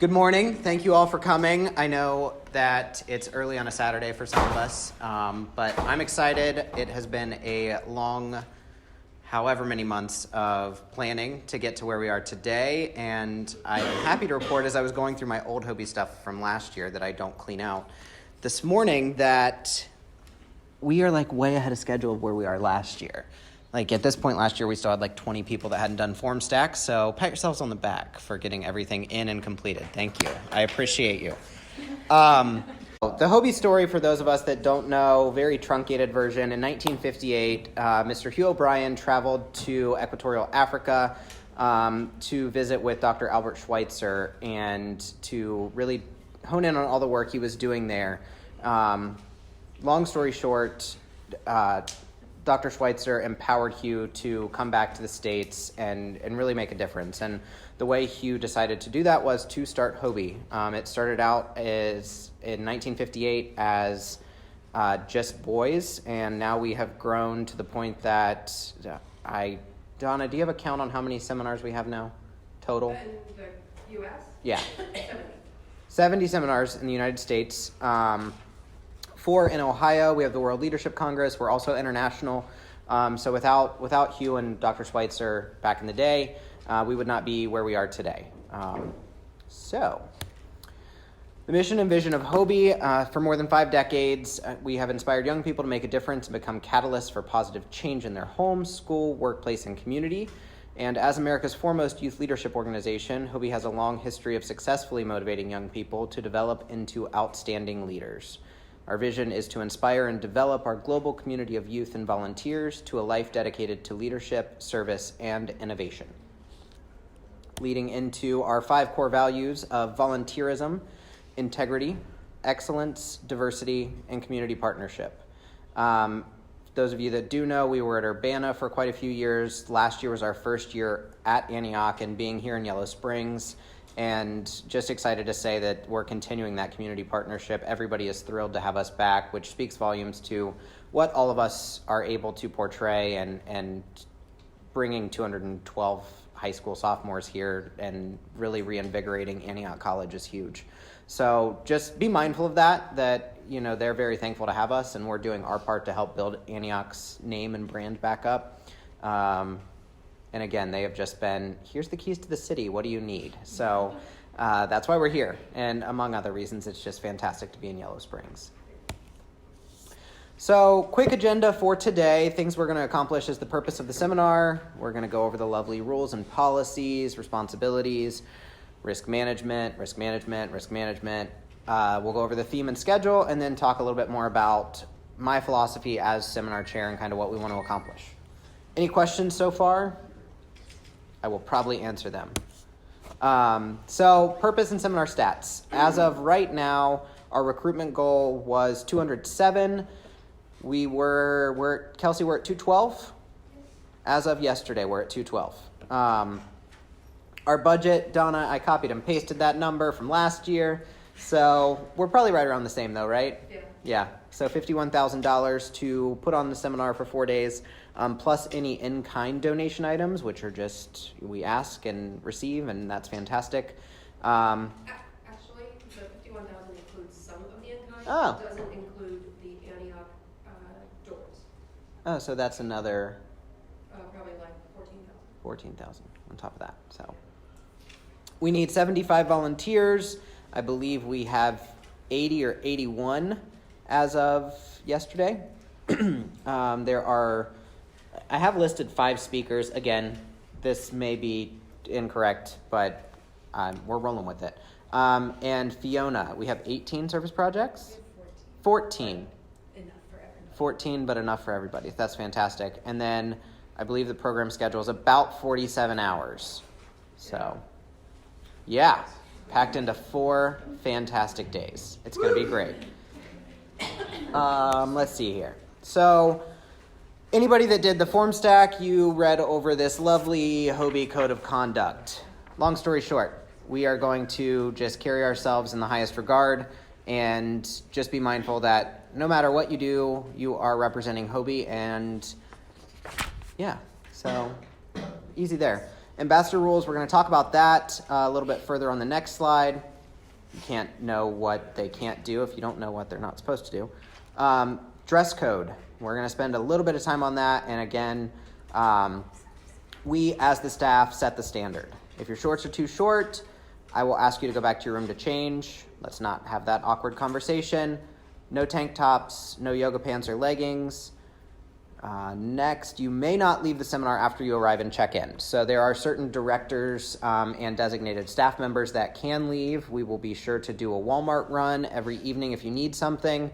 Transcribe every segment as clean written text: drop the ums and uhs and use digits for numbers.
Good morning. Thank you all for coming. I know that it's early on a Saturday for some of us, but I'm excited. It has been a long, however many months of planning to get to where we are today, and I'm happy to report as I was going through my old HOBY stuff from last year that I don't clean out this morning that we are like way ahead of schedule of where we are last year. Like at this point last year, we still had like 20 people that hadn't done form stacks. So pat yourselves on the back for getting everything in and completed. Thank you. I appreciate you. The HOBY story, for those of us that don't know, very truncated version. In 1958, Mr. Hugh O'Brien traveled to Equatorial Africa to visit with Dr. Albert Schweitzer and to really hone in on all the work he was doing there. Long story short, Dr. Schweitzer empowered Hugh to come back to the States and really make a difference. And the way Hugh decided to do that was to start HOBY. It started out as in 1958 as just boys, and now we have grown to the point that Donna, do you have a count on how many seminars we have now total? In the U.S.? Yeah. 70 seminars in the United States. 4 in Ohio. We have the World Leadership Congress. We're also international. So without Hugh and Dr. Schweitzer back in the day, we would not be where we are today. So the mission and vision of HOBY, for more than 5 decades, we have inspired young people to make a difference and become catalysts for positive change in their home, school, workplace, and community. And as America's foremost youth leadership organization, HOBY has a long history of successfully motivating young people to develop into outstanding leaders. Our vision is to inspire and develop our global community of youth and volunteers to a life dedicated to leadership, service, and innovation. Leading into our 5 core values of volunteerism, integrity, excellence, diversity, and community partnership. Those of you that do know, we were at Urbana for quite a few years. Last year was our first year at Antioch, and being here in Yellow Springs, and just excited to say that we're continuing that community partnership. Everybody is thrilled to have us back, which speaks volumes to what all of us are able to portray, and bringing 212 high school sophomores here and really reinvigorating Antioch College is huge. So just be mindful of that, you know, they're very thankful to have us, and we're doing our part to help build Antioch's name and brand back up. And again, they have just been, here's the keys to the city, what do you need? So that's why we're here. And among other reasons, it's just fantastic to be in Yellow Springs. So quick agenda for today. Things we're going to accomplish is the purpose of the seminar. We're going to go over the lovely rules and policies, responsibilities, risk management. We'll go over the theme and schedule, and then talk a little bit more about my philosophy as seminar chair and kind of what we want to accomplish. Any questions so far? I will probably answer them. So purpose and seminar stats. As of right now, our recruitment goal was 207. Kelsey, we're at 212. As of yesterday, we're at 212. Our budget, Donna, I copied and pasted that number from last year. So we're probably right around the same though, right? Yeah. So $51,000 to put on the seminar for 4 days. Plus any in-kind donation items, which are just, we ask and receive, and that's fantastic. Actually, the $51,000 includes some of the in-kind. Oh. It doesn't include the Antioch doors. Oh, so that's another probably like $14,000 on top of that. So we need 75 volunteers. I believe we have 80 or 81 as of yesterday. I have listed 5 speakers. Again, this may be incorrect, but we're rolling with it. And Fiona, we have 18 service projects? 14. Enough for everybody. 14, but enough for everybody. That's fantastic. And then I believe the program schedule is about 47 hours. So, yeah, packed into 4 fantastic days. It's going to be great. Let's see here. So, anybody that did the form stack, you read over this lovely HOBY code of conduct. Long story short, we are going to just carry ourselves in the highest regard and just be mindful that no matter what you do, you are representing HOBY, and yeah, so easy there. Ambassador rules, we're going to talk about that a little bit further on the next slide. You can't know what they can't do if you don't know what they're not supposed to do. Dress code, we're going to spend a little bit of time on that. And again, we as the staff set the standard. If your shorts are too short, I will ask you to go back to your room to change. Let's not have that awkward conversation. No tank tops, no yoga pants or leggings. Next, you may not leave the seminar after you arrive and check in. So there are certain directors and designated staff members that can leave. We will be sure to do a Walmart run every evening if you need something.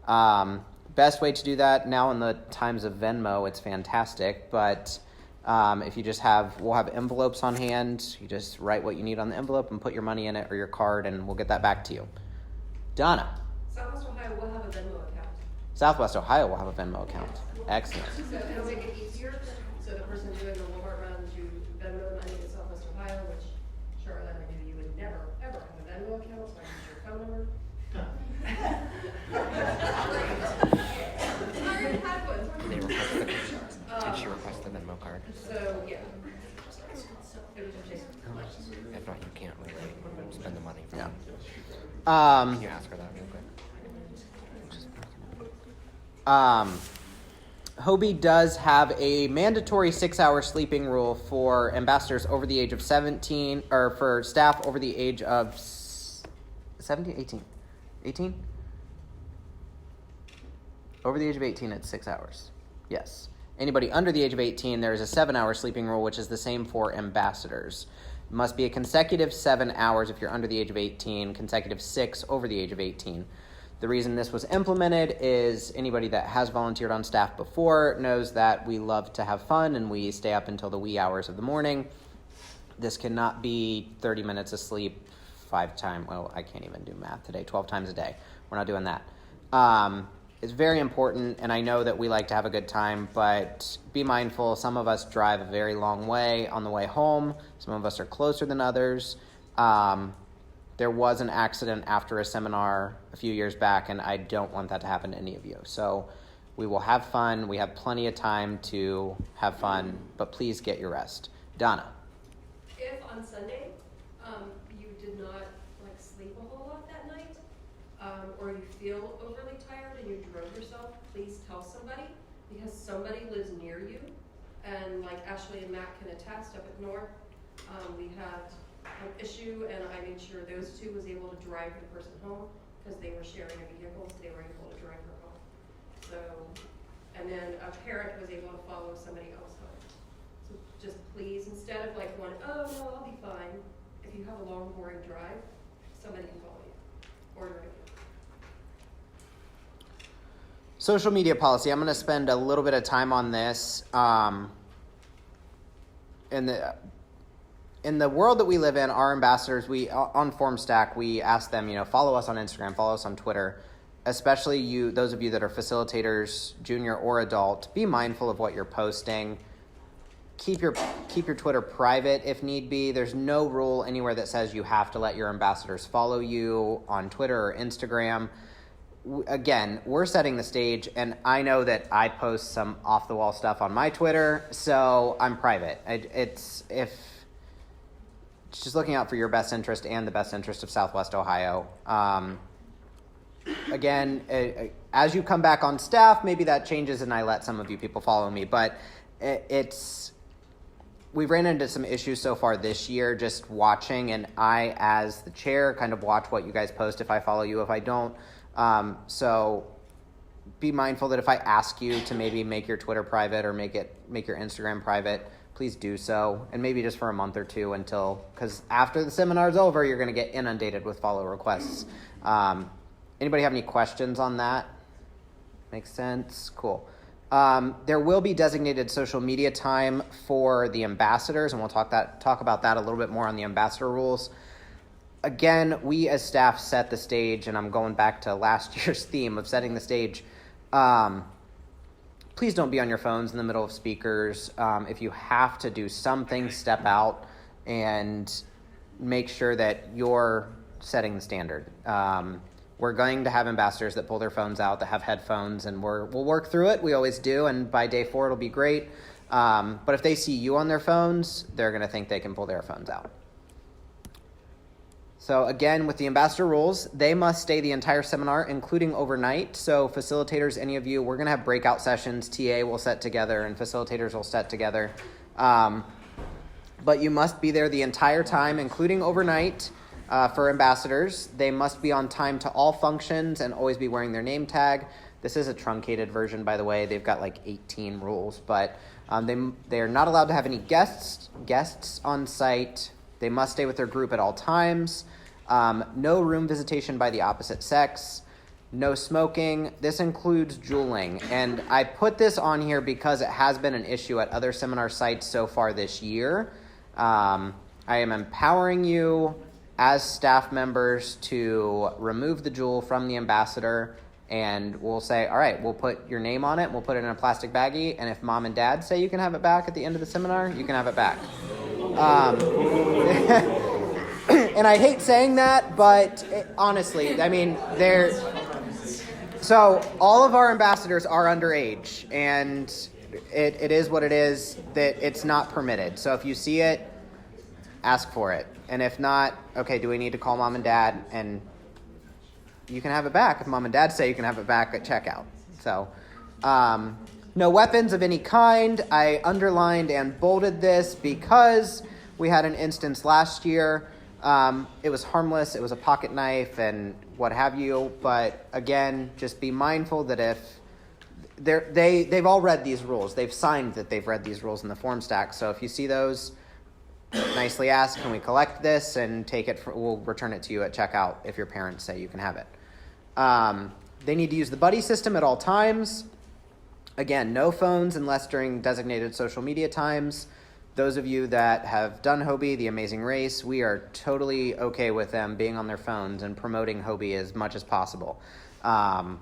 Best way to do that now in the times of Venmo, it's fantastic. But if you just we'll have envelopes on hand. You just write what you need on the envelope and put your money in it or your card, and we'll get that back to you. Donna. Southwest Ohio will have a Venmo account. Southwest Ohio will have a Venmo account. Excellent. So it'll make it easier. So the person doing the Walmart runs, you Venmo the money to Southwest Ohio, which Charlotte, I knew you would never, ever have a Venmo account, so I use your phone number. I already had one. They requested did she request the Venmo card? So, yeah. It was just, If not, you can't really spend the money for Yeah. them. Can you ask her that real quick? HOBY does have a mandatory 6-hour sleeping rule for ambassadors over the age of 17, or for staff over the age of 17, 18? 18? Over the age of 18, it's 6 hours. Yes. Anybody under the age of 18, there is a 7-hour sleeping rule, which is the same for ambassadors. It must be a consecutive 7 hours if you're under the age of 18, consecutive 6 over the age of 18. The reason this was implemented is anybody that has volunteered on staff before knows that we love to have fun and we stay up until the wee hours of the morning. This cannot be 30 minutes of sleep 5 times. Well, I can't even do math today. 12 times a day. We're not doing that. It's very important, and I know that we like to have a good time, but be mindful. Some of us drive a very long way on the way home. Some of us are closer than others. There was an accident after a seminar a few years back, and I don't want that to happen to any of you. So we will have fun. We have plenty of time to have fun, but please get your rest. Donna. if on Sunday, you did not sleep a whole lot that night, or you feel overly tired and you drove yourself, please tell somebody, because somebody lives near you. And like Ashley and Matt can attest, up at North, we had an issue, and I made sure those two was able to drive the person home because they were sharing a vehicle, so they were able to drive her home. So, and then a parent was able to follow somebody else home. So just please, instead of going, oh no, I'll be fine, if you have a long, boring drive, somebody can follow you or drive you. Social media policy. I'm going to spend a little bit of time on this. In the world that we live in, our ambassadors, on FormStack, we ask them, follow us on Instagram, follow us on Twitter, especially those of you that are facilitators, junior or adult. Be mindful of what you're posting. Keep your Twitter private if need be. There's no rule anywhere that says you have to let your ambassadors follow you on Twitter or Instagram. Again, we're setting the stage, and I know that I post some off-the-wall stuff on my Twitter, so I'm private. It's just looking out for your best interest and the best interest of Southwest Ohio. Again, as you come back on staff, maybe that changes and I let some of you people follow me, but we've ran into some issues so far this year just watching, and I, as the chair, kind of watch what you guys post, if I follow you, if I don't. So be mindful that if I ask you to maybe make your Twitter private or make your Instagram private, please do so, and maybe just for a month or two because after the seminar's over, you're going to get inundated with follow requests. Anybody have any questions on that? Makes sense? Cool. There will be designated social media time for the ambassadors, and we'll talk about that a little bit more on the ambassador rules. Again, we as staff set the stage, and I'm going back to last year's theme of setting the stage. Please don't be on your phones in the middle of speakers. If you have to do something, step out and make sure that you're setting the standard. We're going to have ambassadors that pull their phones out, that have headphones, and we'll work through it. We always do, and by day 4, it'll be great. But if they see you on their phones, they're going to think they can pull their phones out. So again, with the ambassador rules, they must stay the entire seminar, including overnight. So facilitators, any of you, we're going to have breakout sessions. TA will set together and facilitators will set together. But you must be there the entire time, including overnight. For ambassadors, they must be on time to all functions and always be wearing their name tag. This is a truncated version, by the way. They've got like 18 rules, but they are not allowed to have any guests on site. They must stay with their group at all times. No room visitation by the opposite sex. No smoking. This includes juuling. And I put this on here because it has been an issue at other seminar sites so far this year. I am empowering you as staff members to remove the jewel from the ambassador, and we'll say, all right, we'll put your name on it, we'll put it in a plastic baggie, and if mom and dad say you can have it back at the end of the seminar, you can have it back. And I hate saying that, but honestly, I mean, so all of our ambassadors are underage, and it is what it is, that it's not permitted. So if you see it, ask for it. And if not, okay, do we need to call mom and dad? And you can have it back if mom and dad say you can have it back at checkout. So no weapons of any kind. I underlined and bolded this because we had an instance last year. It was harmless. It was a pocket knife and what have you. But again, just be mindful that if they've all read these rules. They've signed that they've read these rules in the form stack. So if you see those, nicely ask, can we collect this and take it? We'll return it to you at checkout if your parents say you can have it. They need to use the buddy system at all times. Again, no phones unless during designated social media times. Those of you that have done HOBY, The Amazing Race, we are totally okay with them being on their phones and promoting HOBY as much as possible. But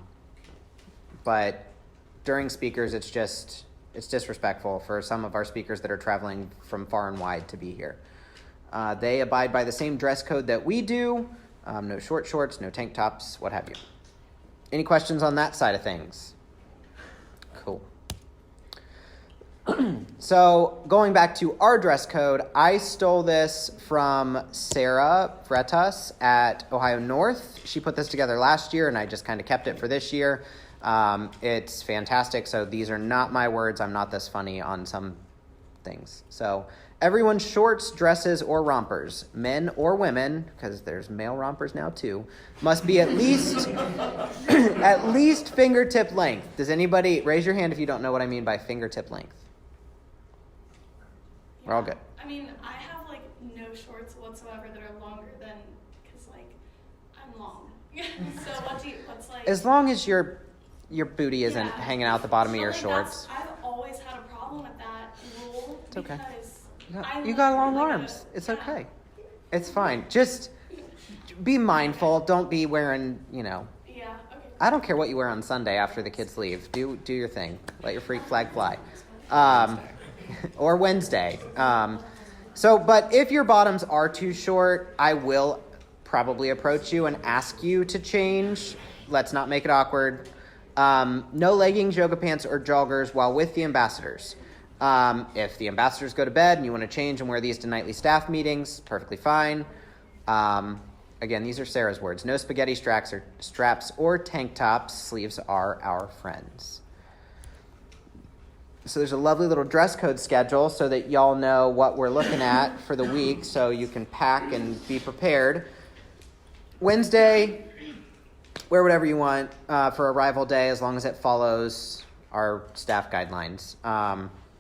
during speakers, it's disrespectful for some of our speakers that are traveling from far and wide to be here. They abide by the same dress code that we do. No short shorts, no tank tops, what have you. Any questions on that side of things? Cool. So going back to our dress code, I stole this from Sarah Fretas at Ohio North. She put this together last year, and I just kind of kept it for this year. It's fantastic. So these are not my words. I'm not this funny on some things. So everyone's shorts, dresses, or rompers, men or women, because there's male rompers now too, must be at least at least fingertip length. Does anybody raise your hand if you don't know what I mean by fingertip length? Yeah. We're all good. I mean, I have like no shorts whatsoever that are longer than, because like I'm long. So what's like? As long as your booty isn't Yeah. hanging out the bottom of your Like, shorts. I've always had a problem with that rule. It's okay. Because You got long arms. It's okay. It's fine. Just be mindful. Don't be wearing, Yeah. Okay. I don't care what you wear on Sunday after the kids leave. Do your thing. Let your freak flag fly. Or Wednesday. But if your bottoms are too short, I will probably approach you and ask you to change. Let's not make it awkward. No leggings, yoga pants, or joggers while with the ambassadors. If the ambassadors go to bed and you want to change and wear these to nightly staff meetings, perfectly fine. Again, these are Sarah's words. No spaghetti straps or tank tops. Sleeves are our friends. So there's a lovely little dress code schedule so that y'all know what we're looking at for the week so you can pack and be prepared. Wednesday, wear whatever you want for arrival day as long as it follows our staff guidelines.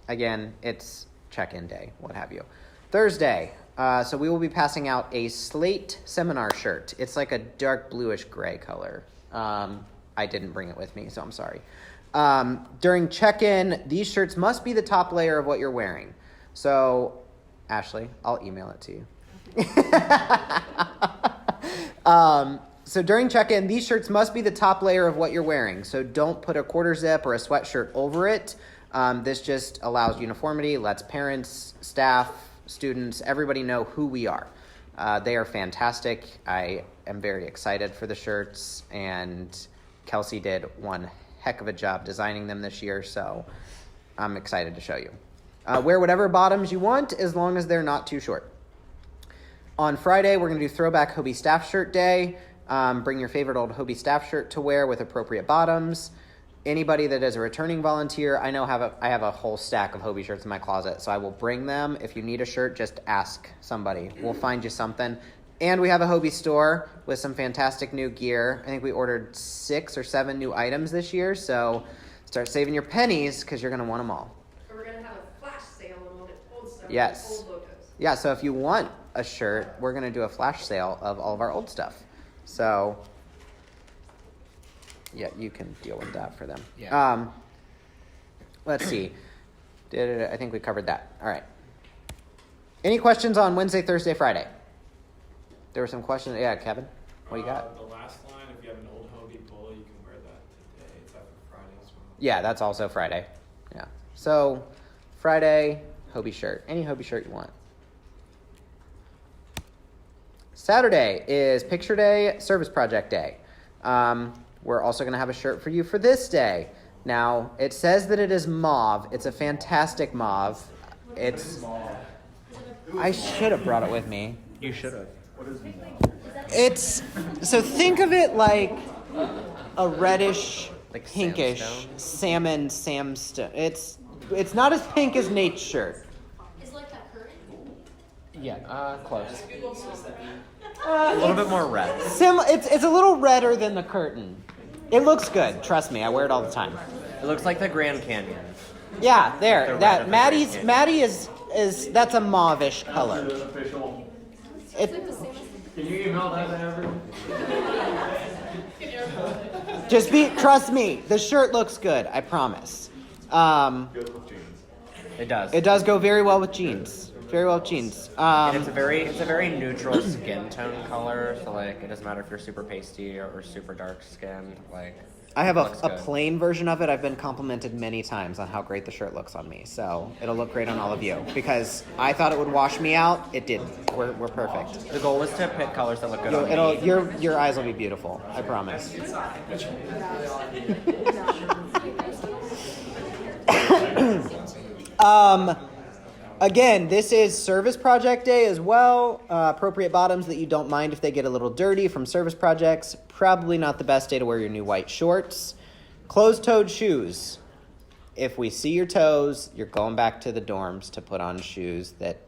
Again, it's check-in day, what have you. Thursday, so we will be passing out a slate seminar shirt. It's like a dark bluish gray color. I didn't bring it with me, so I'm sorry. During check-in, these shirts must be the top layer of what you're wearing. So, Ashley, I'll email it to you. So during check-in, these shirts must be the top layer of what you're wearing. So don't put a quarter zip or a sweatshirt over it. This just allows uniformity, lets parents, staff, students, everybody know who we are. They are fantastic. I am very excited for the shirts, and Kelsey did one heck of a job designing them this year, so I'm excited to show you. Wear whatever bottoms you want as long as they're not too short. On Friday, we're going to do Throwback HOBY Staff Shirt Day. Bring your favorite old HOBY staff shirt to wear with appropriate bottoms. Anybody that is a returning volunteer, I have a whole stack of HOBY shirts in my closet, so I will bring them. If you need a shirt, just ask somebody. We'll find you something. And we have a HOBY store with some fantastic new gear. I think we ordered 6 or 7 new items this year, so start saving your pennies because you're going to want them all. And we're going to have a flash sale on all the old stuff. Yes. Old logos. Yeah, so if you want a shirt, we're going to do a flash sale of all of our old stuff. So, yeah, you can deal with that for them. Yeah. Let's see. I think we covered that. All right. Any questions on Wednesday, Thursday, Friday? There were some questions. Yeah, Kevin, what you got? The last line, if you have an old HOBY polo, you can wear that today. It's after Friday as well. Yeah, that's also Friday. Yeah. So, Friday, HOBY shirt. Any HOBY shirt you want. Saturday is Picture Day, Service Project Day. We're also going to have a shirt for you for this day. Now, it says that it is mauve. It's a fantastic mauve. I should have brought it with me. You should have. So think of it like a reddish, Like pinkish sandstone? sandstone. It's not as pink as Nate's shirt. Is like that curtain? Yeah, close. A little bit more red. It's a little redder than the curtain. It looks good. Trust me, I wear it all the time. It looks like the Grand Canyon. Yeah, there. The red That of the Maddie's Grand Maddie is that's a mauve-ish color. It, Can you email that to everyone? trust me. The shirt looks good. I promise. It does. It does go very well with jeans. Very well with jeans. And it's a very neutral skin tone color. So like, it doesn't matter if you're super pasty or super dark skinned. Like, I have looks a good. plain version of it. I've been complimented many times on how great the shirt looks on me. So it'll look great on all of you. Because I thought it would wash me out. It didn't. We're perfect. The goal was to pick colors that look good on me. Your eyes will be beautiful. I promise. Again, this is Service Project Day as well. Appropriate bottoms that you don't mind if they get a little dirty from service projects. Probably not the best day to wear your new white shorts. Closed-toed shoes. If we see your toes, you're going back to the dorms to put on shoes that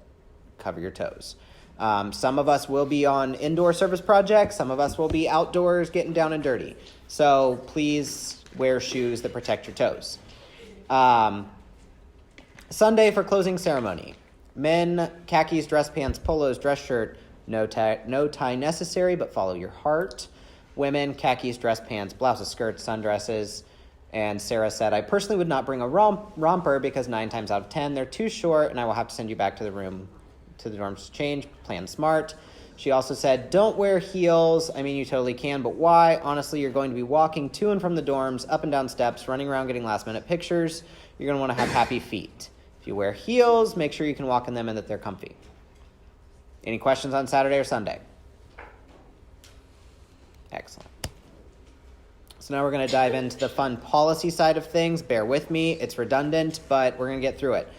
cover your toes. Some of us will be on indoor service projects. Some of us will be outdoors getting down and dirty. So please wear shoes that protect your toes. Sunday for closing ceremony. Men, khakis, dress pants, polos, dress shirt, no tie necessary, but follow your heart. Women, khakis, dress pants, blouses, skirts, sundresses. And Sarah said, I personally would not bring a romper because 9 times out of 10 they're too short and I will have to send you back to the room, to the dorms to change. Plan smart. She also said, don't wear heels. I mean, you totally can, but why? Honestly, you're going to be walking to and from the dorms, up and down steps, running around getting last-minute pictures. You're going to want to have happy feet. If you wear heels, make sure you can walk in them and that they're comfy. Any questions on Saturday or Sunday? Excellent. So now we're going to dive into the fun policy side of things. Bear with me. It's redundant, but we're going to get through it.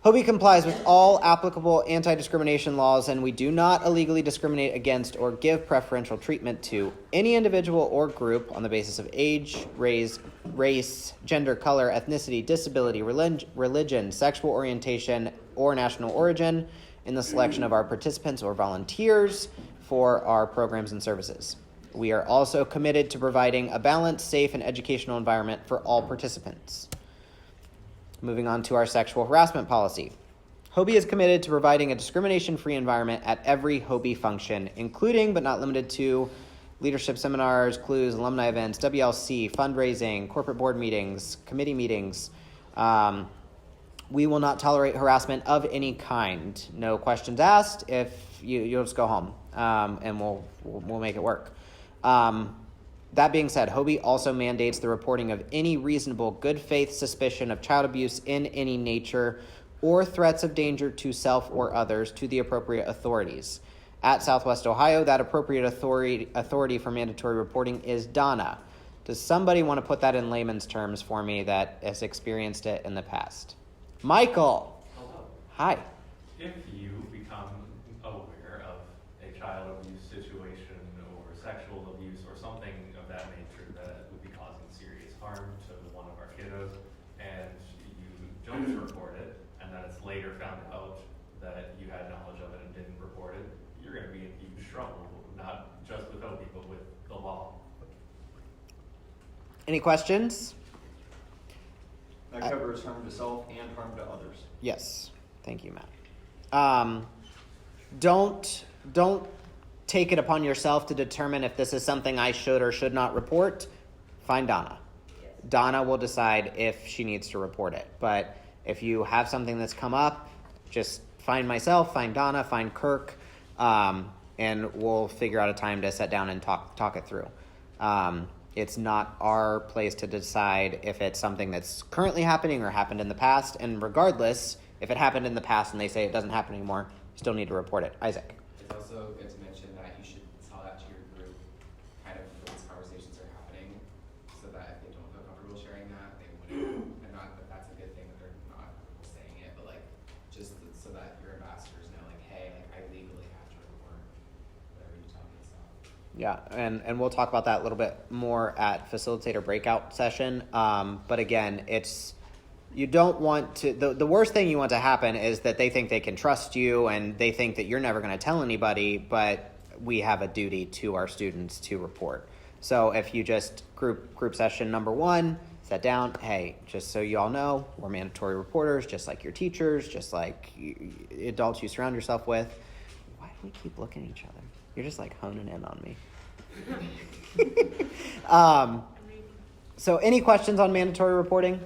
HOBY complies with all applicable anti-discrimination laws, and we do not illegally discriminate against or give preferential treatment to any individual or group on the basis of age, race, gender, color, ethnicity, disability, religion, sexual orientation, or national origin in the selection of our participants or volunteers for our programs and services. We are also committed to providing a balanced, safe, and educational environment for all participants. Moving on to our sexual harassment policy. HOBY is committed to providing a discrimination-free environment at every HOBY function, including but not limited to leadership seminars, clues, alumni events, WLC, fundraising, corporate board meetings, committee meetings. We will not tolerate harassment of any kind. No questions asked. If you'll just go home, and we'll make it work. That being said, HOBY also mandates the reporting of any reasonable good faith suspicion of child abuse in any nature or threats of danger to self or others to the appropriate authorities. At Southwest Ohio, that appropriate authority for mandatory reporting is DONA. Does somebody want to put that in layman's terms for me that has experienced it in the past? Michael. Hello. Hi. If you become aware of a child abuse situation or sexual abuse or something of that nature that would be causing serious harm to one of our kiddos, and you don't report it, and then it's later found out that you had knowledge of it and didn't report it, you're going to be in huge trouble, not just with HOBY, but with the law. Any questions? That covers harm to self and harm to others. Yes. Thank you, Matt. Don't take it upon yourself to determine if this is something I should or should not report. Find Donna. Yes. Donna will decide if she needs to report it. But if you have something that's come up, just find myself, find Donna, find Kirk, and we'll figure out a time to sit down and talk it through. It's not our place to decide if it's something that's currently happening or happened in the past. And regardless, if it happened in the past and they say it doesn't happen anymore, you still need to report it. Isaac. It's also good to mention that you should tell that to your group kind of when these conversations are happening, so that if they don't feel comfortable sharing that, they wouldn't. And not that that's a good thing that they're not comfortable saying it, but like just so that your ambassadors know, like, hey, like I legally have to report whatever you tell me to stop. Yeah, and we'll talk about that a little bit more at facilitator breakout session. But again, you don't want to, the worst thing you want to happen is that they think they can trust you and they think that you're never going to tell anybody, but we have a duty to our students to report. So if you just group session number 1, sit down, hey, just so you all know, we're mandatory reporters, just like your teachers, just like adults you surround yourself with. Why do we keep looking at each other? You're just like honing in on me. So any questions on mandatory reporting?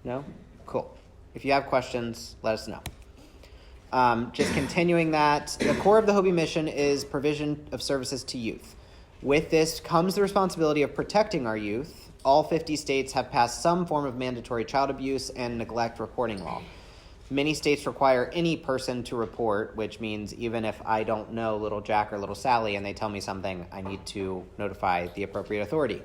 No? Cool. If you have questions, let us know. Just continuing that, the core of the HOBY mission is provision of services to youth. With this comes the responsibility of protecting our youth. All 50 states have passed some form of mandatory child abuse and neglect reporting law. Many states require any person to report, which means even if I don't know little Jack or little Sally and they tell me something, I need to notify the appropriate authority.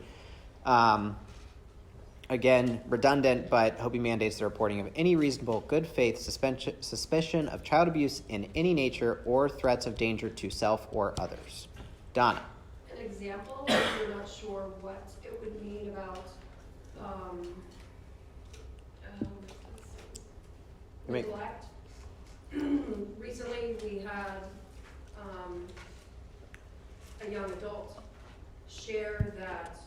Again, redundant, but HOBY mandates the reporting of any reasonable good faith suspicion of child abuse in any nature or threats of danger to self or others. Donna. An example, if you're not sure what it would mean about neglect. Recently, we had a young adult share that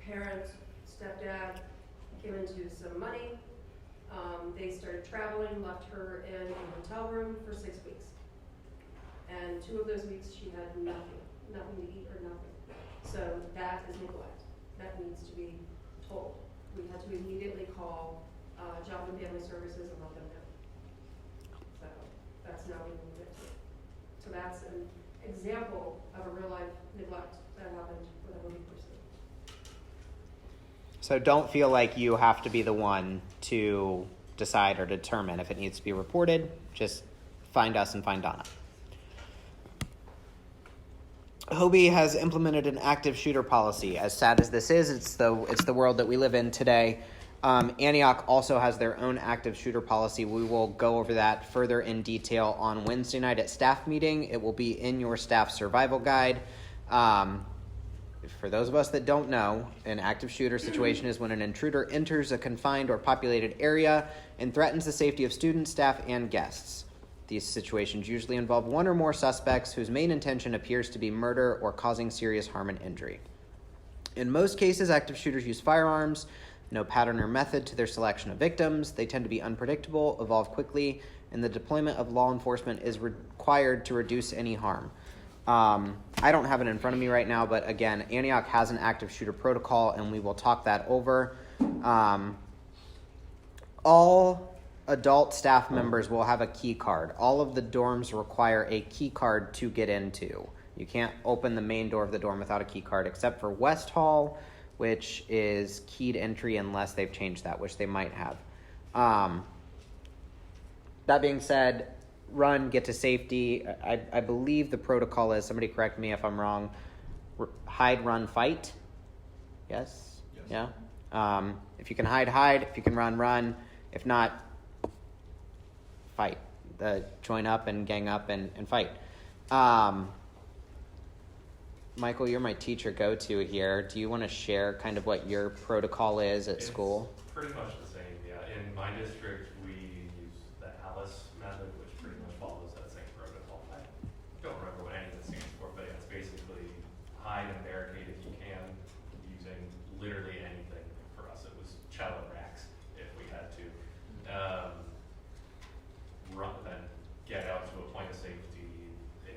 parent, stepdad came into some money. They started traveling, left her in a hotel room for 6 weeks. And 2 of those weeks she had nothing to eat or nothing. So that is neglect. That needs to be told. We had to immediately call Job and Family Services and let them know. So that's now being moved to. So that's an example of a real life neglect that happened with a HOBY person. So don't feel like you have to be the one to decide or determine if it needs to be reported. Just find us and find Donna. HOBY has implemented an active shooter policy. As sad as this is, it's the world that we live in today. Antioch also has their own active shooter policy. We will go over that further in detail on Wednesday night at staff meeting. It will be in your staff survival guide. For those of us that don't know, an active shooter situation is when an intruder enters a confined or populated area and threatens the safety of students, staff, and guests. These situations usually involve one or more suspects whose main intention appears to be murder or causing serious harm and injury. In most cases, active shooters use firearms. No pattern or method to their selection of victims. They tend to be unpredictable, evolve quickly, and the deployment of law enforcement is required to reduce any harm. I don't have it in front of me right now, but again, Antioch has an active shooter protocol, and we will talk that over. All adult staff members will have a key card. All of the dorms require a key card to get into. You can't open the main door of the dorm without a key card, except for West Hall, which is keyed entry unless they've changed that, which they might have. That being said, run, get to safety. I believe the protocol is, somebody correct me if I'm wrong, hide, run, fight. Yes? Yes. Yeah? If you can hide, hide. If you can run, run. If not, fight. Join up and gang up and fight. Michael, you're my teacher go-to here. Do you want to share kind of what your protocol is at school? Pretty much the same, yeah. In my district, we use the ALICE method, which pretty much follows that same protocol. I don't remember what any of it stands for, but yeah, it's basically hide and barricade if you can, using literally anything. For us, it was cello racks if we had to. Run, then get out to a point of safety if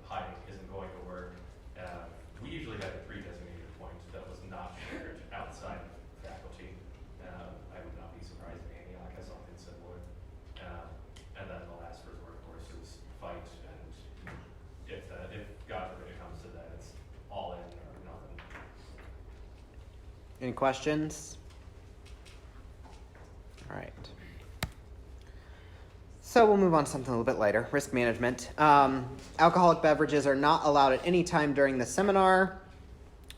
hiding isn't going to work. We usually had a pre-designated point that was not shared outside of faculty. I would not be surprised if Antioch has something similar. And then the last resort, of course, is fight. And if God forbid it comes to that, it's all in or nothing. Any questions? All right. So we'll move on to something a little bit lighter, risk management. Alcoholic beverages are not allowed at any time during the seminar.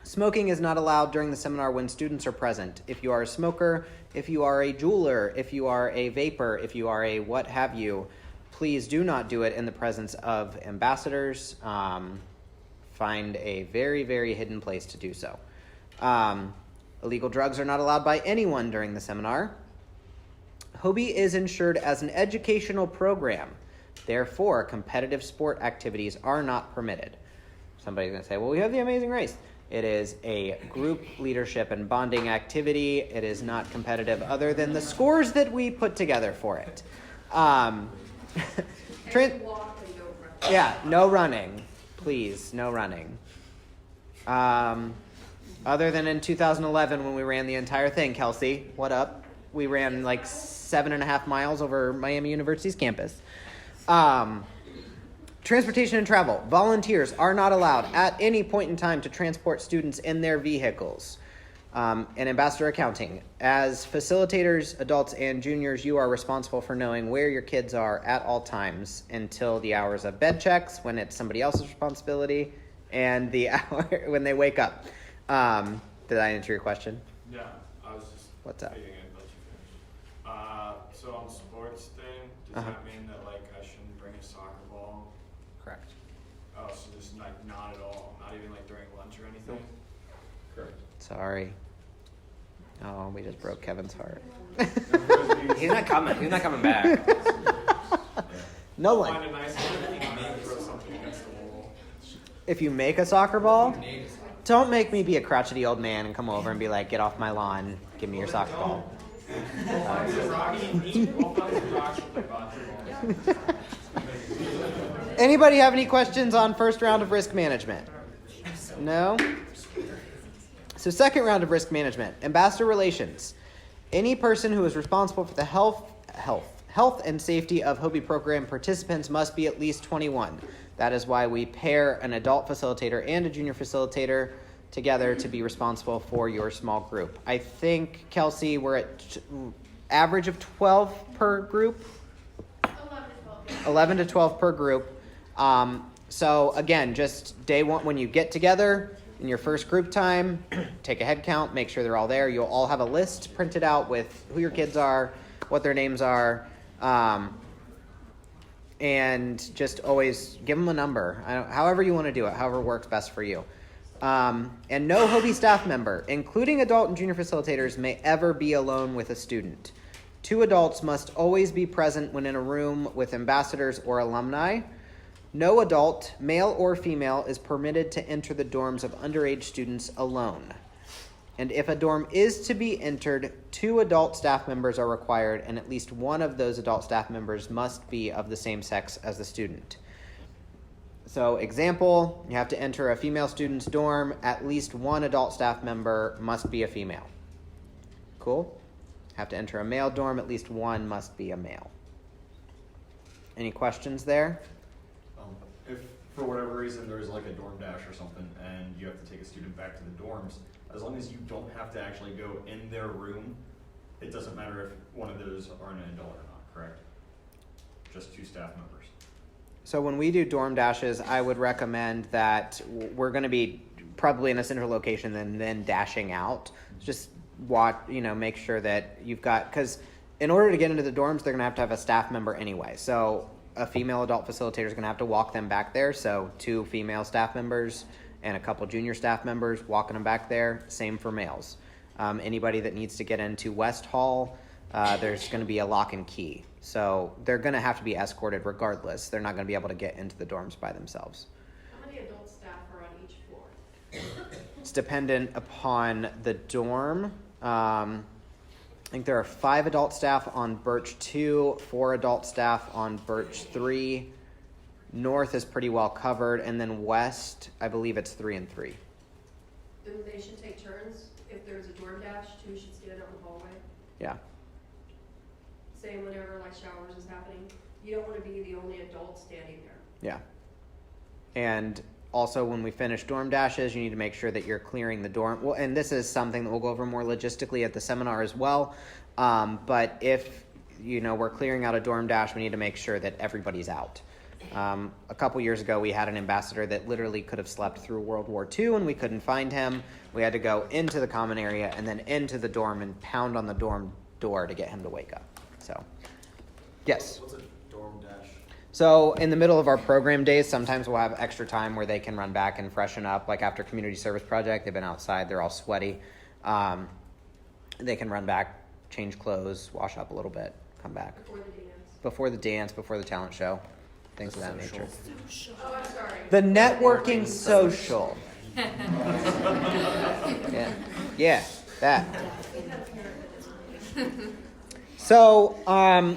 Smoking is not allowed during the seminar when students are present. If you are a smoker, if you are a jeweler, if you are a vapor, if you are a what have you, please do not do it in the presence of ambassadors. Find a very, very hidden place to do so. Illegal drugs are not allowed by anyone during the seminar. HOBY is insured as an educational program. Therefore, competitive sport activities are not permitted. Somebody's going to say, well, we have the Amazing Race. It is a group leadership and bonding activity. It is not competitive other than the scores that we put together for it. And you walk and don't run. Yeah, no running. Please, no running. Other than in 2011 when we ran the entire thing, Kelsey, what up? We ran like 7.5 miles over Miami University's campus. Transportation and travel. Volunteers are not allowed at any point in time to transport students in their vehicles. And ambassador accounting. As facilitators, adults, and juniors, you are responsible for knowing where your kids are at all times until the hours of bed checks, when it's somebody else's responsibility, and the hour when they wake up. Did I answer your question? Yeah, I was just What's up? waiting and let you finish. So on the sports thing, does that mean that like I shouldn't bring a soccer ball? Correct. Oh, so just like not at all, not even like during lunch or anything? Correct. Sorry. Oh, we just broke Kevin's heart. He's not coming. He's not coming back. No Find one. a nice thing and throw something against the wall. If you make a soccer ball, don't make me be a crotchety old man and come over and be like, get off my lawn, give me your soccer ball. Anybody have any questions on first round of risk management? No? So second round of risk management, ambassador relations. Any person who is responsible for the health and safety of HOBY program participants must be at least 21. That is why we pair an adult facilitator and a junior facilitator together to be responsible for your small group. I think, Kelsey, we're at average of 12 per group? 11 to 12 per group. So again, just day one, when you get together in your first group time, take a head count, make sure they're all there. You'll all have a list printed out with who your kids are, what their names are, and just always give them a number. However you want to do it, however works best for you. And no HOBY staff member, including adult and junior facilitators, may ever be alone with a student. 2 adults must always be present when in a room with ambassadors or alumni. No adult, male or female, is permitted to enter the dorms of underage students alone. And if a dorm is to be entered, 2 adult staff members are required, and at least one of those adult staff members must be of the same sex as the student. So, example, you have to enter a female student's dorm, at least one adult staff member must be a female. Cool? Have to enter a male dorm, at least one must be a male. Any questions there? If for whatever reason there's like a dorm dash or something and you have to take a student back to the dorms, as long as you don't have to actually go in their room, it doesn't matter if one of those are an adult or not, correct? Just 2 staff members. So when we do dorm dashes, I would recommend that we're going to be probably in a central location and then dashing out. Just make sure that you've got, because in order to get into the dorms, they're going to have a staff member anyway. So a female adult facilitator is going to have to walk them back there. So 2 female staff members and a couple junior staff members walking them back there. Same for males. Anybody that needs to get into West Hall, there's going to be a lock and key. So they're going to have to be escorted regardless. They're not going to be able to get into the dorms by themselves. How many adult staff are on each floor? It's dependent upon the dorm. I think there are 5 adult staff on Birch 2, 4 adult staff on Birch 3. North is pretty well covered, and then West, I believe it's 3 and 3. Then they should take turns. If there's a dorm dash, 2 should stand out in the hallway. Yeah. Same whenever like showers is happening. You don't want to be the only adult standing there. Yeah. And also, when we finish dorm dashes, you need to make sure that you're clearing the dorm. Well, and this is something that we'll go over more logistically at the seminar as well. But if, we're clearing out a dorm dash, we need to make sure that everybody's out. A couple years ago, we had an ambassador that literally could have slept through World War II, and we couldn't find him. We had to go into the common area and then into the dorm and pound on the dorm door to get him to wake up. So, yes? What's a dorm dash? So in the middle of our program days, sometimes we'll have extra time where they can run back and freshen up. Like after community service project, they've been outside, they're all sweaty. They can run back, change clothes, wash up a little bit, come back. Before the dance. Before the talent show, things of that nature. Oh, I'm sorry. The networking social. Yeah, that. So, a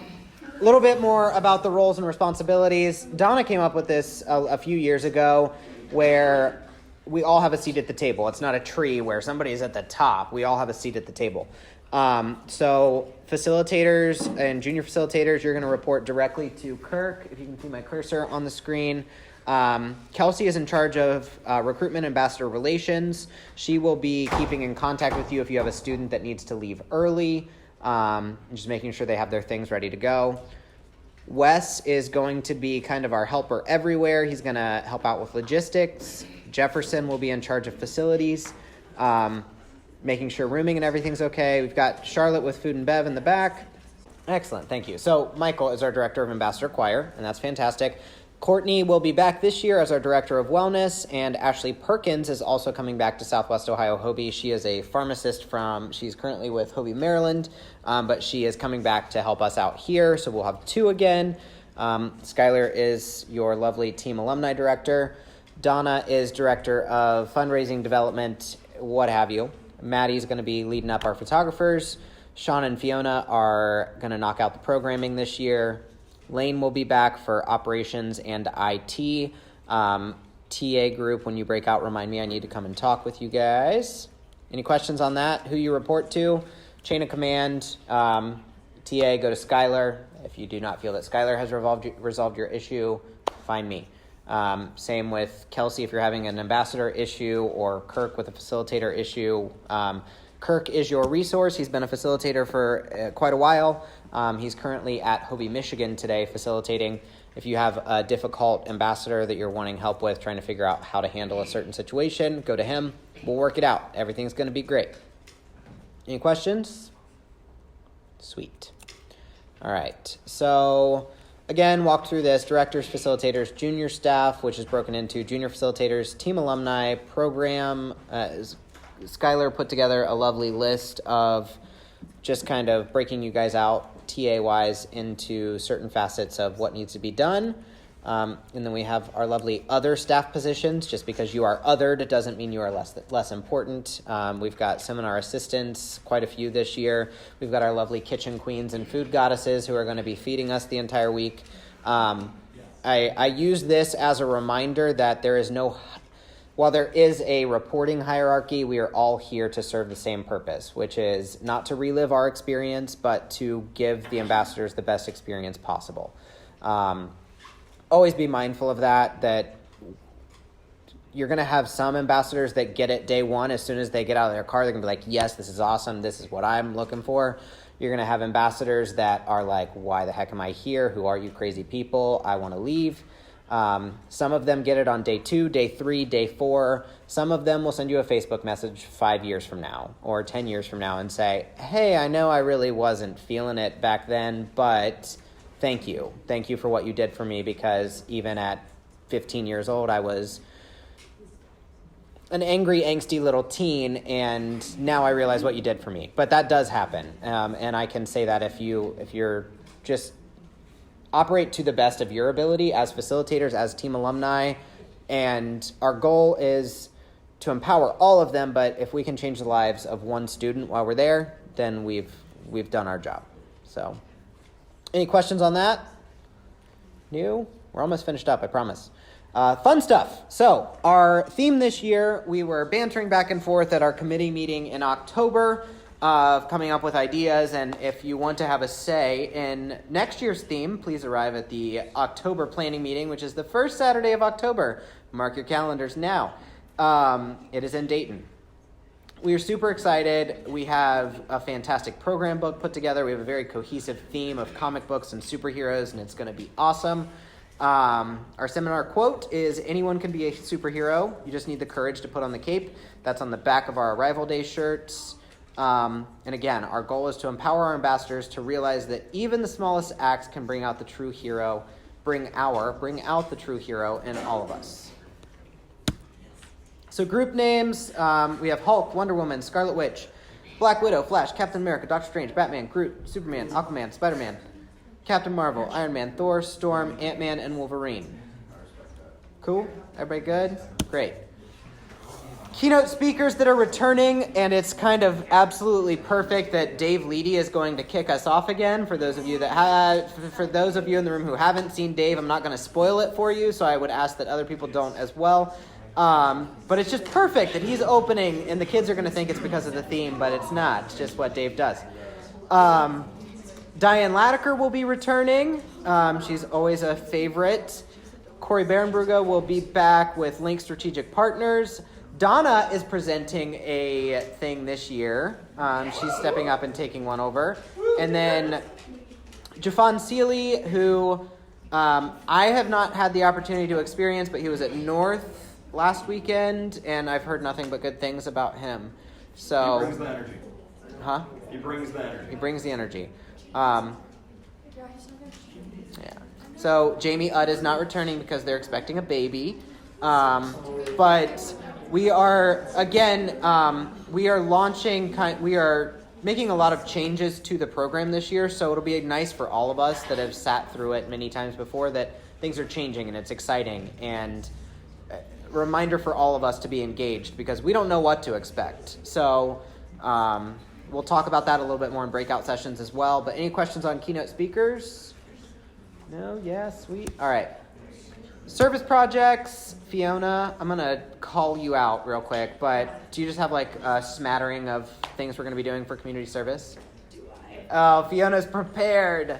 little bit more about the roles and responsibilities. Donna came up with this a few years ago where we all have a seat at the table. It's not a tree where somebody's at the top. We all have a seat at the table. So facilitators and junior facilitators, you're going to report directly to Kirk. If you can see my cursor on the screen. Kelsey is in charge of recruitment ambassador relations. She will be keeping in contact with you if you have a student that needs to leave early. Just making sure they have their things ready to go. Wes is going to be kind of our helper everywhere. He's going to help out with logistics. Jefferson will be in charge of facilities, making sure rooming and everything's okay. We've got Charlotte with food and bev in the back. Excellent, thank you. So Michael is our director of ambassador choir, and that's fantastic. Courtney will be back this year as our director of wellness, and Ashley Perkins is also coming back to Southwest Ohio HOBY. She is a pharmacist she's currently with HOBY Maryland, but she is coming back to help us out here, so we'll have 2 again. Skylar is your lovely team alumni director. Donna is director of fundraising development, what have you. Maddie's going to be leading up our photographers. Sean and Fiona are going to knock out the programming this year. Lane will be back for operations and IT. TA group, when you break out, remind me I need to come and talk with you guys. Any questions on that? Who you report to? Chain of command. TA, go to Skylar. If you do not feel that Skylar has resolved your issue, find me. Same with Kelsey if you're having an ambassador issue, or Kirk with a facilitator issue. Kirk is your resource. He's been a facilitator for quite a while. He's currently at HOBY Michigan today facilitating. If you have a difficult ambassador that you're wanting help with, trying to figure out how to handle a certain situation, go to him. We'll work it out. Everything's going to be great. Any questions? Sweet. All right. So again, walk through this. Directors, facilitators, junior staff, which is broken into junior facilitators, team alumni, program. Skylar put together a lovely list of just kind of breaking you guys out TA-wise into certain facets of what needs to be done. And then we have our lovely other staff positions. Just because you are othered, it doesn't mean you are less important. We've got seminar assistants, quite a few this year. We've got our lovely kitchen queens and food goddesses who are going to be feeding us the entire week. I use this as a reminder that while there is a reporting hierarchy, we are all here to serve the same purpose, which is not to relive our experience, but to give the ambassadors the best experience possible. Always be mindful of that you're going to have some ambassadors that get it day one. As soon as they get out of their car, they're going to be like, yes, this is awesome. This is what I'm looking for. You're going to have ambassadors that are like, why the heck am I here? Who are you crazy people? I want to leave. Some of them get it on day 2, day 3, day 4. Some of them will send you a Facebook message 5 years from now or 10 years from now and say, hey, I know I really wasn't feeling it back then, but thank you. Thank you for what you did for me, because even at 15 years old, I was an angry, angsty little teen, and now I realize what you did for me. But that does happen, and I can say that if you're just operate to the best of your ability as facilitators, as team alumni, and our goal is to empower all of them, but if we can change the lives of one student while we're there, then we've done our job. So, any questions on that? New? We're almost finished up, I promise. Fun stuff. So, our theme this year, we were bantering back and forth at our committee meeting in October of coming up with ideas, and if you want to have a say in next year's theme, please arrive at the October planning meeting, which is the first Saturday of October. Mark your calendars now. It is in Dayton. We are super excited. We have a fantastic program book put together. We have a very cohesive theme of comic books and superheroes, and it's going to be awesome. Our seminar quote is, anyone can be a superhero. You just need the courage to put on the cape. That's on the back of our Arrival Day shirts. And again, our goal is to empower our ambassadors to realize that even the smallest acts can bring out the true hero, bring out the true hero in all of us. So group names, we have Hulk, Wonder Woman, Scarlet Witch, Black Widow, Flash, Captain America, Doctor Strange, Batman, Groot, Superman, Aquaman, Spider-Man, Captain Marvel, Iron Man, Thor, Storm, Ant-Man, and Wolverine. Cool? Everybody good? Great. Keynote speakers that are returning, and it's kind of absolutely perfect that Dave Leedy is going to kick us off again. For those of you for those of you in the room who haven't seen Dave, I'm not going to spoil it for you, so I would ask that other people don't as well. But it's just perfect that he's opening, and the kids are going to think it's because of the theme, but it's not. It's just what Dave does. Diane Latiker will be returning. She's always a favorite. Corey Barenbrugge will be back with Link Strategic Partners. Donna is presenting a thing this year. She's stepping up and taking one over. And then Jafon Seeley, who I have not had the opportunity to experience, but he was at North last weekend, and I've heard nothing but good things about him. So, He brings the energy. Huh? He brings the energy. He brings the energy. Yeah. So Jamie Udd is not returning because they're expecting a baby. But we are, again, we are making a lot of changes to the program this year, so it'll be nice for all of us that have sat through it many times before that things are changing and it's exciting, and a reminder for all of us to be engaged because we don't know what to expect. So we'll talk about that a little bit more in breakout sessions as well. But any questions on keynote speakers? No? Yeah? Sweet. All right. Service projects, Fiona, I'm going to call you out real quick, but do you just have like a smattering of things we're going to be doing for community service? Do I? Oh, Fiona's prepared.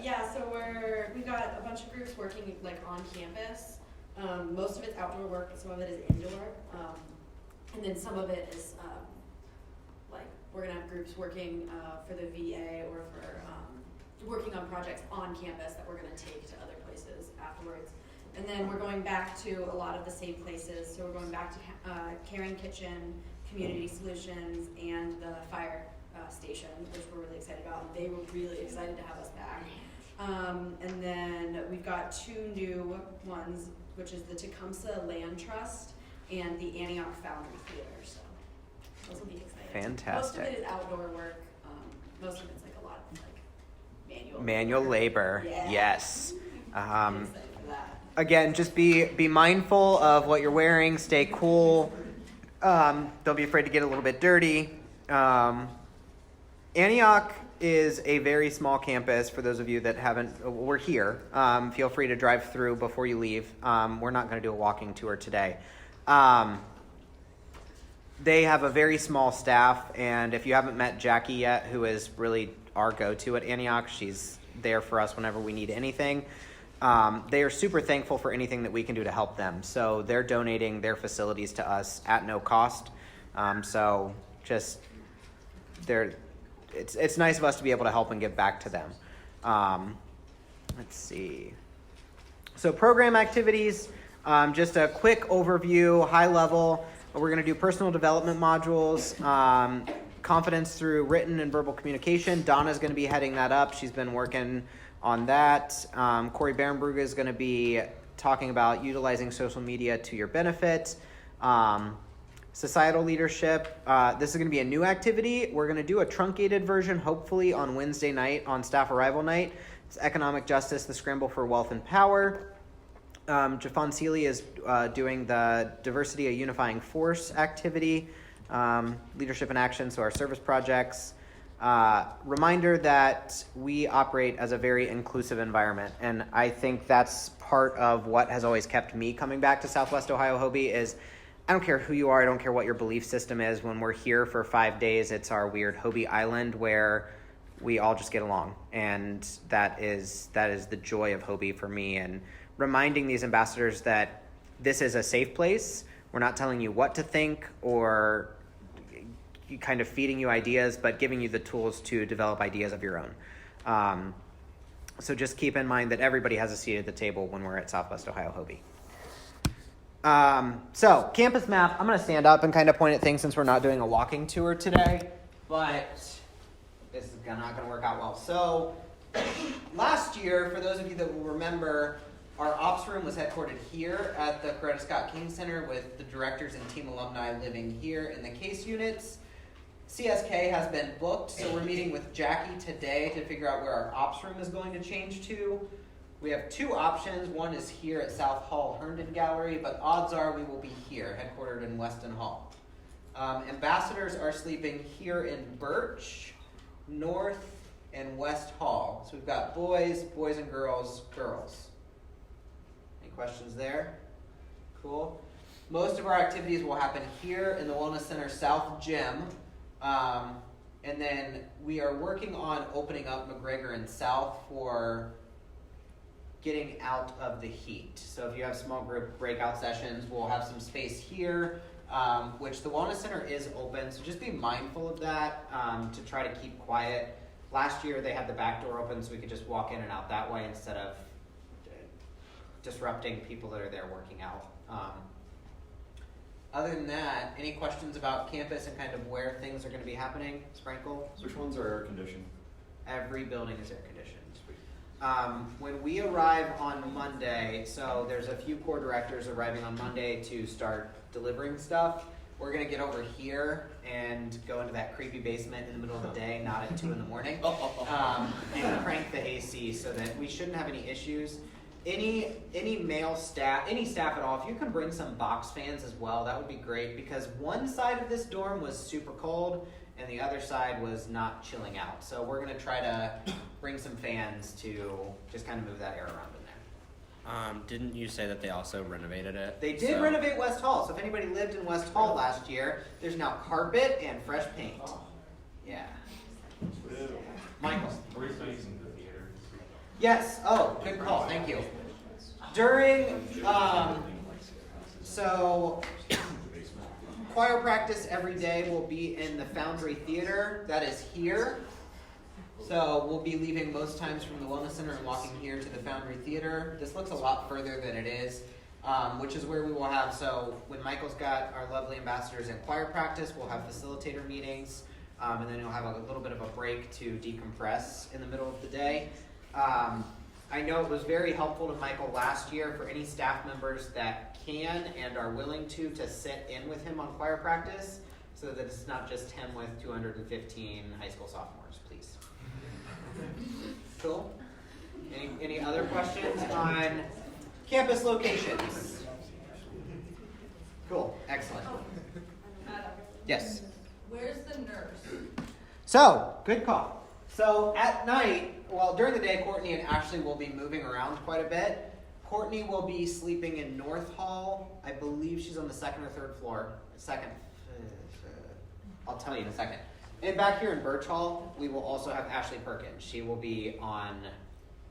Yeah, so we've got a bunch of groups working like on campus. Most of it's outdoor work, but some of it is indoor. And then some of it is like we're going to have groups working for the VA or for working on projects on campus that we're going to take to other places afterwards. And then we're going back to a lot of the same places. So we're going back to Caring Kitchen, Community Solutions, and the fire station, which we're really excited about. And they were really excited to have us back. And then we've got 2 new ones, which is the Tecumseh Land Trust and the Antioch Foundry Theater. So those will be exciting. Fantastic. Most of it is outdoor work. Most of it's like a lot of like Manual labor. Yeah. Yes. I'm excited for that. Again, just be mindful of what you're wearing. Stay cool. Don't be afraid to get a little bit dirty. Antioch is a very small campus. For those of you that we're here. Feel free to drive through before you leave. We're not going to do a walking tour today. They have a very small staff, and if you haven't met Jackie yet, who is really our go-to at Antioch, she's there for us whenever we need anything. They are super thankful for anything that we can do to help them. So they're donating their facilities to us at no cost. So just it's nice of us to be able to help and give back to them. Let's see. So program activities, just a quick overview, high level. We're going to do personal development modules, confidence through written and verbal communication. Donna's going to be heading that up. She's been working on that. Corey Barenbrugge is going to be talking about utilizing social media to your benefit. Societal leadership. This is going to be a new activity. We're going to do a truncated version, hopefully, on Wednesday night, on staff arrival night. It's economic justice, the scramble for wealth and power. Jafon Seeley is doing the diversity, a unifying force activity, leadership in action, so our service projects. Reminder that we operate as a very inclusive environment, and I think that's part of what has always kept me coming back to Southwest Ohio HOBY is I don't care who you are, I don't care what your belief system is. When we're here for 5 days, it's our weird HOBY island where we all just get along, and that is the joy of HOBY for me, and reminding these ambassadors that this is a safe place. We're not telling you what to think or kind of feeding you ideas, but giving you the tools to develop ideas of your own. So just keep in mind that everybody has a seat at the table when we're at Southwest Ohio HOBY. So campus map, I'm going to stand up and kind of point at things since we're not doing a walking tour today, but this is not going to work out well. So last year, for those of you that will remember, our ops room was headquartered here at the Coretta Scott King Center with the directors and team alumni living here in the case units. CSK has been booked, so we're meeting with Jackie today to figure out where our ops room is going to change to. We have two options. One is here at South Hall Herndon Gallery, but odds are we will be here, headquartered in Weston Hall. Ambassadors are sleeping here in Birch, North, and West Hall. So we've got boys and girls. Any questions there? Cool. Most of our activities will happen here in the Wellness Center South Gym. And then we are working on opening up McGregor and South for getting out of the heat. So if you have small group breakout sessions, we'll have some space here, which the Wellness Center is open. So just be mindful of that to try to keep quiet. Last year they had the back door open so we could just walk in and out that way instead of disrupting people that are there working out. Other than that, any questions about campus and kind of where things are going to be happening? Sprinkle? So which ones are air conditioned? Every building is air conditioned. When we arrive on Monday, so there's a few core directors arriving on Monday to start delivering stuff. We're going to get over here and go into that creepy basement in the middle of the day, not at 2 in the morning, and crank the AC so that we shouldn't have any issues. Any male staff, any staff at all, if you can bring some box fans as well, that would be great, because one side of this dorm was super cold and the other side was not chilling out. So we're going to try to bring some fans to just kind of move that air around in there. Didn't you say that they also renovated it? They did renovate West Hall. So if anybody lived in West Hall last year, there's now carpet and fresh paint. Yeah. Michael. We're still using the theater. Yes. Oh, good call. Thank you. During, so choir practice every day will be in the Foundry Theater. That is here. So we'll be leaving most times from the Wellness Center and walking here to the Foundry Theater. This looks a lot further than it is, which is where we will have, so when Michael's got our lovely ambassadors in choir practice, we'll have facilitator meetings, and then you'll have a little bit of a break to decompress in the middle of the day. I know it was very helpful to Michael last year for any staff members that can and are willing to sit in with him on choir practice so that it's not just him with 215 high school sophomores, please. Cool. Any other questions on campus locations? Cool. Excellent. Yes. Where's the nurse? So, good call. So at night, well, during the day, Courtney and Ashley will be moving around quite a bit. Courtney will be sleeping in North Hall. I believe she's on the second or third floor. Second. I'll tell you in a second. And back here in Birch Hall, we will also have Ashley Perkins. She will be on,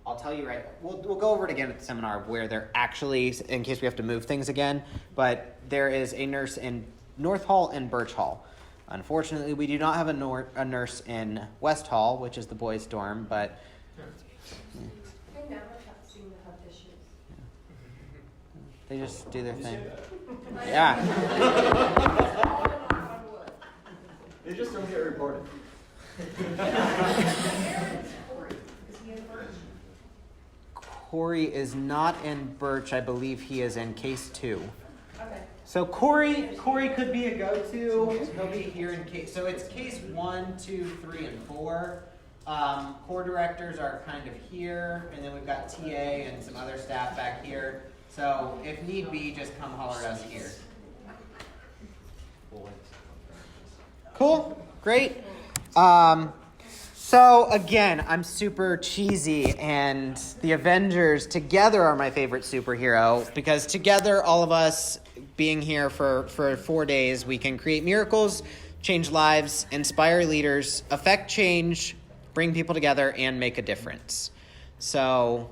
I'll tell you right, we'll go over it again at the seminar where they're actually, in case we have to move things again, but there is a nurse in North Hall and Birch Hall. Unfortunately, we do not have a nurse in West Hall, which is the boys' dorm, but I never have seen the have issues. They just do their You thing. say that. Yeah. They just don't get reported. Corey is not in Birch. I believe he is in case 2. Okay. So Corey could be a go-to. He'll be here in case. So it's case 1, 2, 3, and 4. Core directors are kind of here, and then we've got TA and some other staff back here. So if need be, just come holler at us here. Cool. Great. So again, I'm super cheesy, and the Avengers together are my favorite superhero because together, all of us being here for 4 days, we can create miracles, change lives, inspire leaders, affect change, bring people together, and make a difference. So,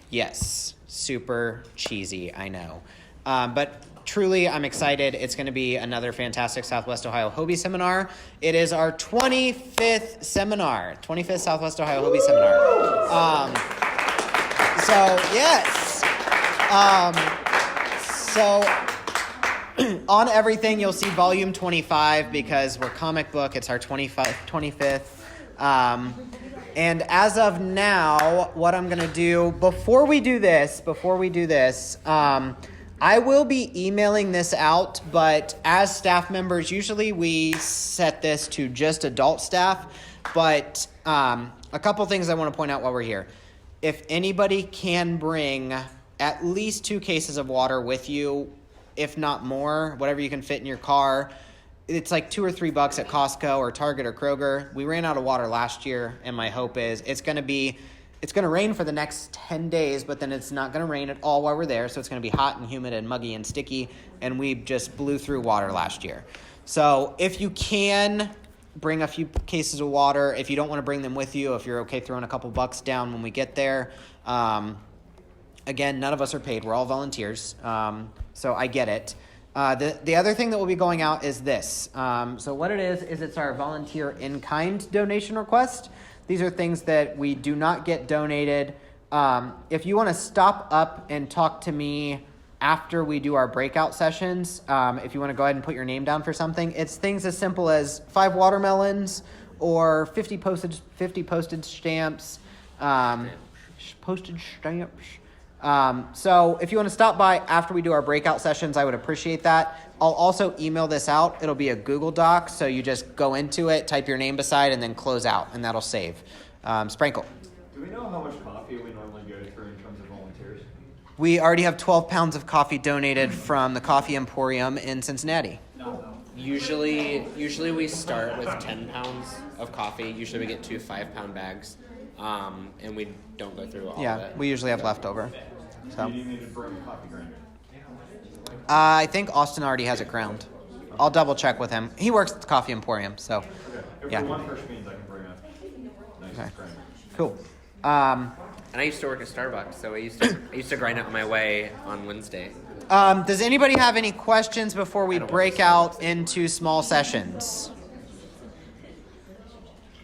yes, super cheesy, I know. But truly, I'm excited. It's going to be another fantastic Southwest Ohio HOBY seminar. It is our 25th seminar, 25th Southwest Ohio HOBY seminar. So, yes. On everything, you'll see volume 25 because we're comic book. It's our 25th. And as of now, what I'm going to do, before we do this, I will be emailing this out, but as staff members, usually we set this to just adult staff. But a couple things I want to point out while we're here. If anybody can bring at least 2 cases of water with you, if not more, whatever you can fit in your car. It's like $2 or $3 at Costco or Target or Kroger. We ran out of water last year, and my hope is it's going to rain for the next 10 days, but then it's not going to rain at all while we're there. So it's going to be hot and humid and muggy and sticky. And we just blew through water last year. So if you can bring a few cases of water, if you don't want to bring them with you, if you're okay throwing a couple bucks down when we get there. Again, none of us are paid. We're all volunteers. So I get it. The other thing that will be going out is this. So what it is it's our volunteer in-kind donation request. These are things that we do not get donated. If you want to stop up and talk to me after we do our breakout sessions, if you want to go ahead and put your name down for something, it's things as simple as 5 watermelons or 50 postage stamps, postage stamps. So if you want to stop by after we do our breakout sessions, I would appreciate that. I'll also email this out. It'll be a Google Doc, so you just go into it, type your name beside, and then close out, and that'll save. Sprinkle. Do we know how much coffee we normally go through in terms of volunteers? We already have 12 pounds of coffee donated from the Coffee Emporium in Cincinnati. Usually we start with 10 pounds of coffee. Usually we get 2 5-pound bags, and we don't go through all of it. Yeah, we usually have leftover. So. Do you need to bring a coffee grinder? I think Austin already has it ground. I'll double check with him. He works at the Coffee Emporium, so Okay. If yeah. we want fresh beans, I can bring a nice Okay. grinder. Cool. And I used to work at Starbucks, so I used to grind it on my way on Wednesday. Does anybody have any questions before we break out into small sessions?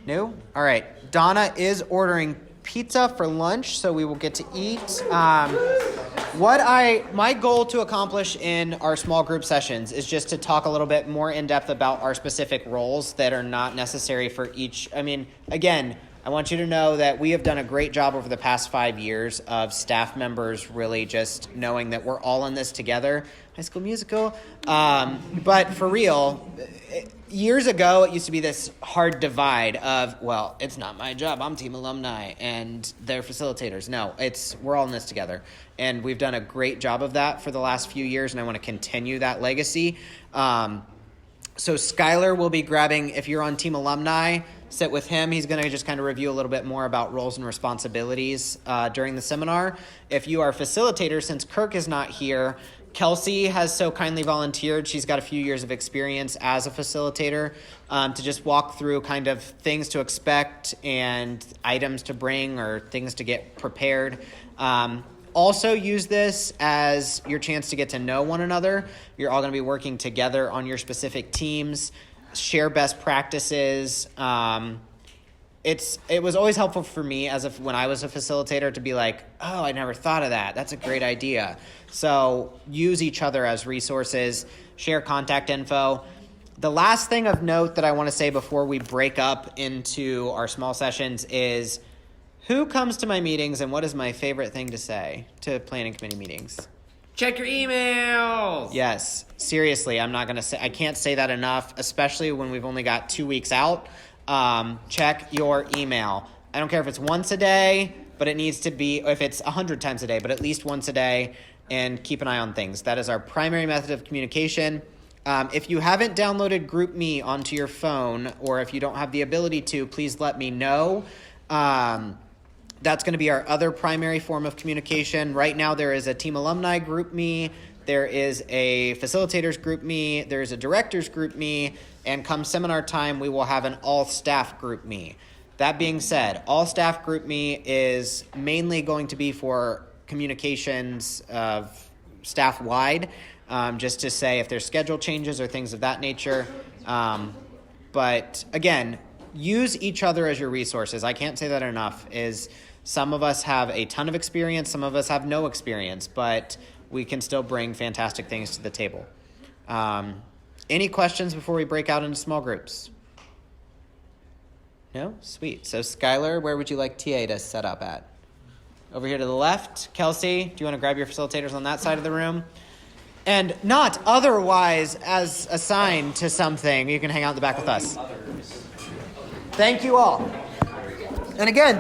No? All right. Donna is ordering pizza for lunch, so we will get to eat. My goal to accomplish in our small group sessions is just to talk a little bit more in depth about our specific roles that are not necessary for each. I mean, again, I want you to know that we have done a great job over the past 5 years of staff members really just knowing that we're all in this together. High School Musical. But for real, years ago, it used to be this hard divide of, well, it's not my job. I'm team alumni and they're facilitators. No, we're all in this together. And we've done a great job of that for the last few years, and I want to continue that legacy. So Skylar will be grabbing, if you're on team alumni, sit with him. He's going to just kind of review a little bit more about roles and responsibilities during the seminar. If you are a facilitator, since Kirk is not here, Kelsey has so kindly volunteered. She's got a few years of experience as a facilitator to just walk through kind of things to expect and items to bring or things to get prepared. Also use this as your chance to get to know one another. You're all going to be working together on your specific teams, share best practices, it was always helpful for me when I was a facilitator to be like, oh, I never thought of that. That's a great idea. So use each other as resources, share contact info. The last thing of note that I want to say before we break up into our small sessions is, who comes to my meetings and what is my favorite thing to say to planning committee meetings? Check your emails. Yes, seriously, I can't say that enough, especially when we've only got 2 weeks out. Check your email. I don't care if it's once a day, but it needs to be, if it's 100 times a day, but at least once a day, and keep an eye on things. That is our primary method of communication. If you haven't downloaded GroupMe onto your phone, or if you don't have the ability to, please let me know. That's going to be our other primary form of communication. Right now, there is a Team Alumni GroupMe, there is a Facilitators GroupMe, there is a Directors GroupMe, and come seminar time, we will have an all-staff GroupMe. That being said, all-staff GroupMe is mainly going to be for communications of staff-wide, just to say if there's schedule changes or things of that nature. But again, use each other as your resources. I can't say that enough. Some of us have a ton of experience, some of us have no experience, but we can still bring fantastic things to the table. Any questions before we break out into small groups? No? Sweet. So Skylar, where would you like TA to set up at? Over here to the left. Kelsey, do you want to grab your facilitators on that side of the room? And not otherwise as assigned to something, you can hang out in the back with us. Thank you all. And again,